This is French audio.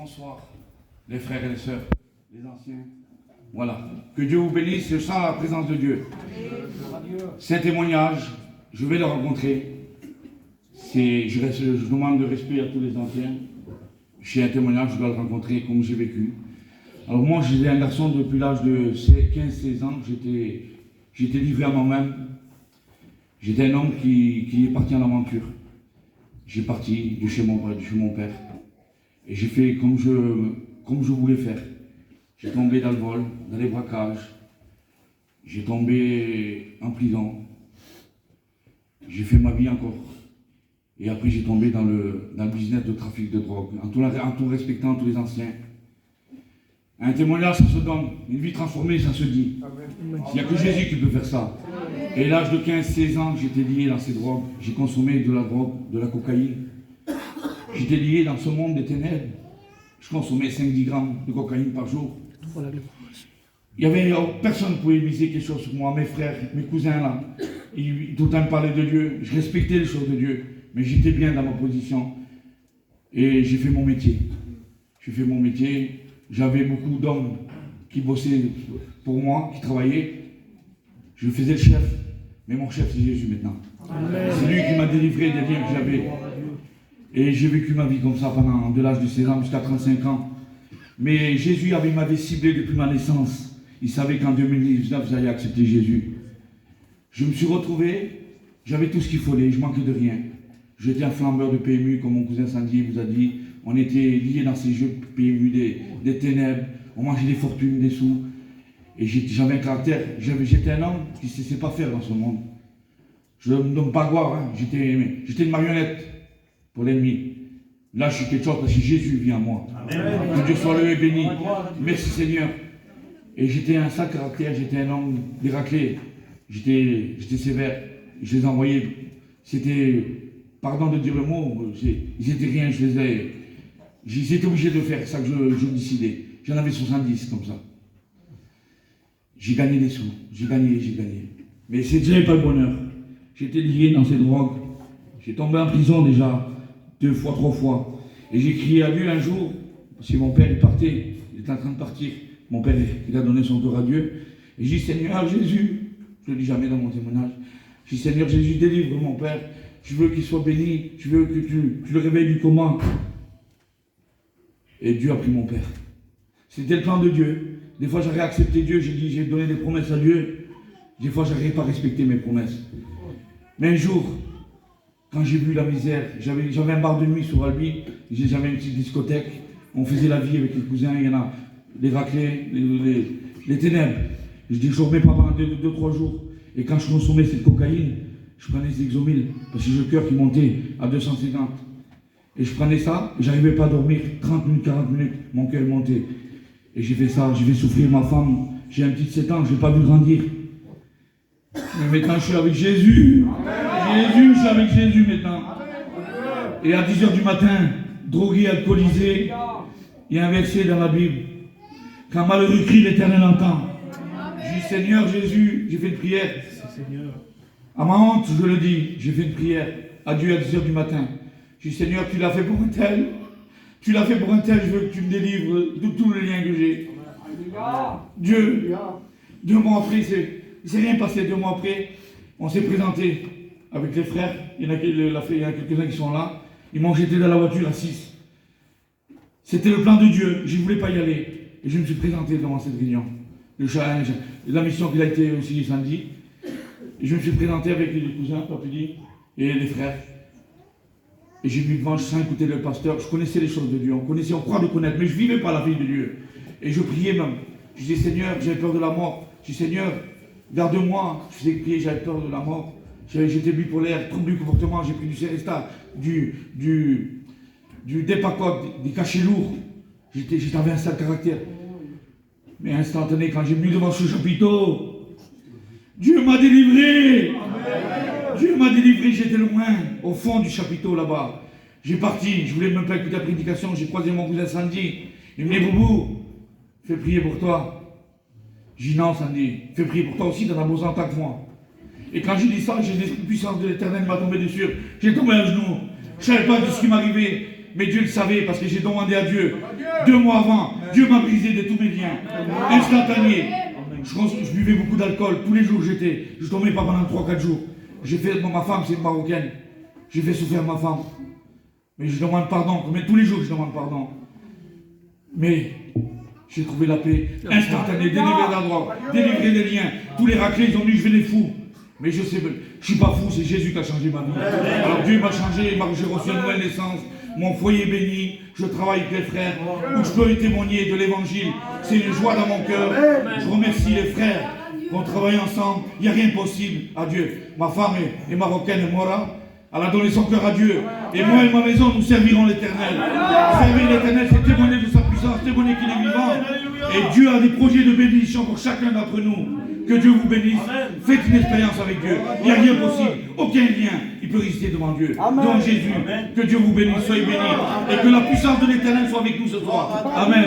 Bonsoir, les frères et les sœurs, les anciens. Voilà. Que Dieu vous bénisse, je sens la présence de Dieu. C'est un témoignage, je vais le rencontrer. Je demande de respect à tous les anciens. J'ai un témoignage, je dois le rencontrer comme j'ai vécu. Alors moi, j'étais un garçon depuis l'âge de 15-16 ans, j'étais livré à moi-même. J'étais un homme qui est parti en aventure. J'ai parti de chez mon père. Et j'ai fait comme je voulais faire. J'ai tombé dans le vol, dans les braquages. J'ai tombé en prison. J'ai fait ma vie encore. Et après, j'ai tombé dans le business de trafic de drogue, en tout respectant tous les anciens. Un témoignage, ça se donne. Une vie transformée, ça se dit. Il n'y a que Jésus qui peut faire ça. Et à l'âge de 15-16 ans, j'étais lié dans ces drogues. J'ai consommé de la drogue, de la cocaïne. J'étais lié dans ce monde des ténèbres. Je consommais 5-10 grammes de cocaïne par jour. Il y avait personne ne pouvait miser quelque chose sur moi. Mes frères, mes cousins là, tout le temps me parlaient de Dieu. Je respectais les choses de Dieu, mais j'étais bien dans ma position. Et j'ai fait mon métier. J'ai fait mon métier. J'avais beaucoup d'hommes qui bossaient pour moi, qui travaillaient. Je faisais le chef, mais mon chef c'est Jésus maintenant. C'est lui qui m'a délivré des liens que j'avais. Et j'ai vécu ma vie comme ça pendant de l'âge de 16 ans jusqu'à 35 ans. Mais Jésus m'avait ciblé depuis ma naissance. Il savait qu'en 2019, j'allais accepter Jésus. Je me suis retrouvé, j'avais tout ce qu'il fallait, je manquais de rien. J'étais un flambeur de PMU, comme mon cousin Sandy vous a dit. On était liés dans ces jeux PMU des ténèbres. On mangeait des fortunes, des sous. Et j'avais un caractère. J'étais un homme qui ne sait pas faire dans ce monde. Je ne me donne pas gloire. Hein. J'étais une marionnette pour l'ennemi. Là, je suis quelque chose parce que Jésus vient à moi. Amen. Que Dieu soit loué et béni. Merci Seigneur. Et j'étais un sale caractère. J'étais un homme déraclé. J'étais sévère. Je les envoyais. C'était, pardon de dire le mot, ils étaient rien. J'étais obligé de le faire. C'est ça que je décidais. J'en avais 70 comme ça. J'ai gagné des sous, j'ai gagné. Mais c'est déjà pas le bonheur. J'étais lié dans ces drogues. J'ai tombé en prison déjà 2 fois, 3 fois. Et j'ai crié à Dieu un jour, parce que mon père il partait, il était en train de partir. Mon père il a donné son cœur à Dieu. Et j'ai dit Seigneur Jésus, je ne le dis jamais dans mon témoignage. J'ai dit Seigneur Jésus, délivre mon père. Je veux qu'il soit béni. Je veux que tu le réveilles du coma. Et Dieu a pris mon père. C'était le plan de Dieu. Des fois, j'aurais accepté Dieu, j'ai donné des promesses à Dieu. Des fois, j'arrivais pas à respecter mes promesses. Mais un jour, quand j'ai vu la misère, j'avais un bar de nuit sur Albi, j'avais une petite discothèque, on faisait la vie avec les cousins, il y en a les raclés, les ténèbres. Je dis, je ne remets pas pendant 2-3 jours. Et quand je consommais cette cocaïne, je prenais des Exomil, parce que j'ai le cœur qui montait à 250. Et je prenais ça, j'arrivais pas à dormir 30 minutes, 40 minutes, mon cœur montait. Et j'ai fait ça, j'ai fait souffrir ma femme. J'ai un petit 7 ans, je n'ai pas vu grandir. Mais maintenant, je suis avec Jésus. Jésus, je suis avec Jésus maintenant. Et à 10h du matin, drogué, alcoolisé, il y a un verset dans la Bible. Quand malheureux crie, l'Éternel entend. Je dis, Seigneur Jésus, j'ai fait une prière. À ma honte, je le dis, j'ai fait une prière à Dieu à 10h du matin. Je dis, Seigneur, tu l'as fait pour un tel. Tu l'as fait pour un tel, je veux que tu me délivres de tous les liens que j'ai. Dieu, 2 mois après, il ne s'est rien passé. 2 mois après, on s'est présenté avec les frères. Il y en a quelques-uns qui sont là. Ils m'ont jeté dans la voiture à 6. C'était le plan de Dieu. Je ne voulais pas y aller. Et je me suis présenté devant cette réunion. Le challenge, la mission qui a été aussi samedi. Et je me suis présenté avec les cousins, Papudi, et les frères. Et j'ai mis devant, sans écouter le pasteur, je connaissais les choses de Dieu, on croit de connaître, mais je ne vivais pas la vie de Dieu. Et je priais même. Je disais, Seigneur, j'avais peur de la mort. Je dis, Seigneur, garde-moi. Je faisais prier, j'avais peur de la mort. J'étais bipolaire, trouble du comportement, j'ai pris du Céresta, du Depakote, des cachets lourds. J'avais un sale caractère. Mais instantané, quand j'ai mis devant ce chapiteau, Dieu m'a délivré. Dieu m'a délivré, j'étais loin, au fond du chapiteau là-bas. J'ai parti, je voulais même pas écouter la prédication, j'ai croisé mon cousin Sandy. Il me dit, Boubou, fais prier pour toi. J'ai dit, non Sandy, fais prier pour toi aussi, t'en as besoin en tant que moi. Et quand j'ai dit ça, j'ai l'esprit puissant de l'Éternel m'a tombé dessus. J'ai tombé à genoux, je ne savais pas de ce qui m'arrivait. mais Dieu le savait parce que j'ai demandé à Dieu. 2 mois avant, Dieu m'a brisé de tous mes liens. Instantané. Je buvais beaucoup d'alcool. Tous les jours je ne dormais pas pendant 3-4 jours. Ma femme c'est une Marocaine. J'ai fait souffrir ma femme. Mais je demande pardon. Mais tous les jours je demande pardon. Mais j'ai trouvé la paix instantanée, délivré de la drogue, délivré des liens. Tous les raclés, ils ont dit je vais les fous. Mais je sais, je suis pas fou, c'est Jésus qui a changé ma vie. Alors Dieu m'a changé, j'ai reçu une nouvelle naissance, mon foyer béni, je travaille avec les frères, où je peux témoigner de l'évangile. C'est une joie dans mon cœur. Je remercie les frères qu'on travaille ensemble. Il n'y a rien de possible à Dieu. Ma femme est marocaine et Mora. Elle a donné son cœur à Dieu. Et moi et ma maison, nous servirons l'Éternel. Servir l'Éternel, c'est témoigner de sa puissance, témoigner qu'il est vivant. Et Dieu a des projets de bénédiction pour chacun d'entre nous. Que Dieu vous bénisse. Faites une expérience avec Dieu. Il n'y a rien possible. Aucun lien. Il peut résister devant Dieu. Devant Jésus. Que Dieu vous bénisse. Soyez bénis. Et que la puissance de l'Éternel soit avec nous ce soir. Amen.